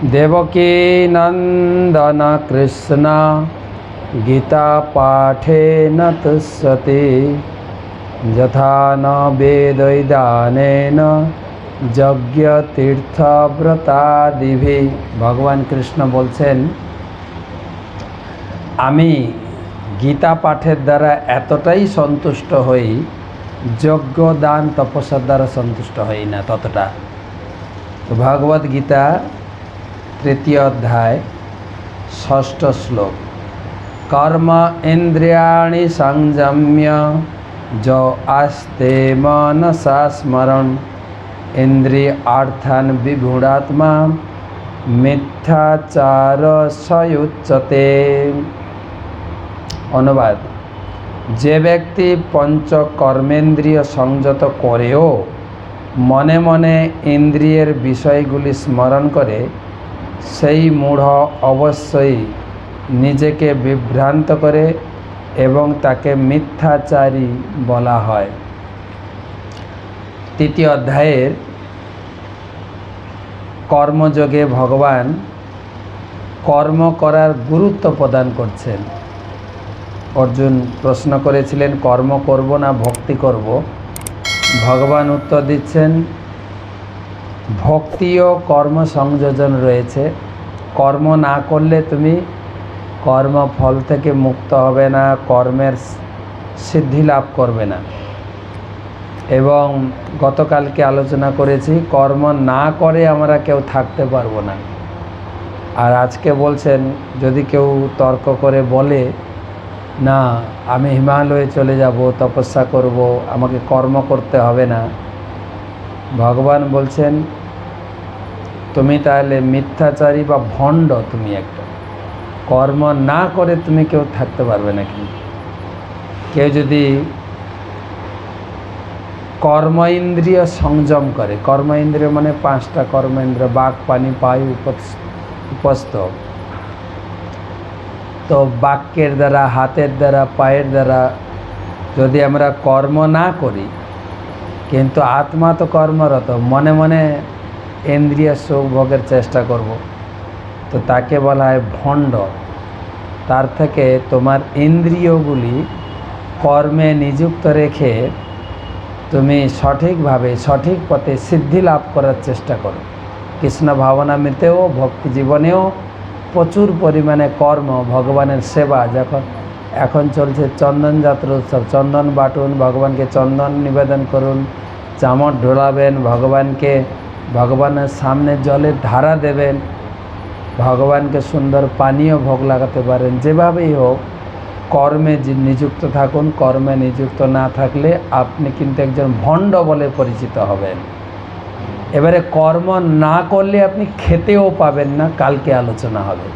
দেবকী নন্দন কৃষ্ণ গীতা পাঠেন তুষ্যতি যথা ন বেদৈদানেন যজ্ঞ তীর্থব্রতাদিভি। ভগবান কৃষ্ণ বলছেন, আমি গীতা পাঠের দ্বারা এতটাই সন্তুষ্ট হই, যজ্ঞ দান তপস্যার দ্বারা সন্তুষ্ট হই না ততটা। তো ভগবদ গীতা 3য় অধ্যায় 6ষ্ঠ শ্লোক, কর্ম ইন্দ্রিয়াণি সংযম্য যো আস্তে মনসা স্মরণ ইন্দ্রিয়ার্থান বিগূঢ়াত্মা মিথ্যাচার সয়ুচ্যতে। অনুবাদ: যে ব্যক্তি পঞ্চকর্মেন্দ্রিয় সংযত করেও মনে মনে ইন্দ্রিয়ের বিষয়গুলি স্মরণ করে, সেই মূঢ় অবশ্যই নিজেকে বিভ্রান্ত করে এবং তাকে মিথ্যাচারী বলা হয়। 3য় অধ্যায়ের কর্মযোগে ভগবান কর্ম করার গুরুত্ব প্রদান করছেন। অর্জুন প্রশ্ন করেছিলেন, কর্ম করব না ভক্তি করব? ভগবান উত্তর দিচ্ছেন, ভক্তি ও কর্ম সংযোজন রয়েছে। কর্ম না করলে তুমি কর্মফল থেকে মুক্ত হবে না, কর্মের সিদ্ধি লাভ করবে না। এবং গতকালকে আলোচনা করেছি, কর্ম না করে আমরা কেউ থাকতে পারবো না। আর আজকে বলছেন, যদি কেউ তর্ক করে বলে, না আমি হিমালয়ে চলে যাব, তপস্যা করব, আমাকে কর্ম করতে হবে না, ভগবান বলছেন তুমি তাহলে মিথ্যাচারী বা ভণ্ড। তুমি একটা কর্ম না করে তুমি কেউ থাকতে পারবে না। কিন্তু কেউ যদি কর্ম ইন্দ্রিয় সংযম করে, কর্ম ইন্দ্রিয় মানে 5টা কর্মেন্দ্রিয়, বাক, পানি, পায়ু, উপস্থ। তো বাক্যের দ্বারা, হাতের দ্বারা, পায়ের দ্বারা যদি আমরা কর্ম না করি, কিন্তু আত্মা তো কর্মরত, মনে মনে ইন্দ্রিয় সুখ ভোগের চেষ্টা করব, তো তাকে বলা হয় ভণ্ড। তার থেকে তোমার ইন্দ্রিয়গুলি কর্মে নিযুক্ত রেখে তুমি সঠিকভাবে সঠিক পথে সিদ্ধি লাভ করার চেষ্টা করো। কৃষ্ণ ভাবনামিতেও, ভক্তি জীবনেও প্রচুর পরিমাণে কর্ম, ভগবানের সেবা। যখন এখন চলছে চন্দন যাত্রা উৎসব, চন্দন বাটুন, ভগবানকে চন্দন নিবেদন করুন, চামর ঢোলাবেন, ভগবানের সামনে জলের ধারা দেবেন, ভগবানকে সুন্দর পানীয় ভোগ লাগাতে পারেন। যেভাবেই হোক কর্মে নিযুক্ত থাকুন। কর্মে নিযুক্ত না থাকলে আপনি কিন্তু একজন ভণ্ড বলে পরিচিত হবেন। এবারে কর্ম না করলে আপনি খেতেও পাবেন না, কালকে আলোচনা হবে।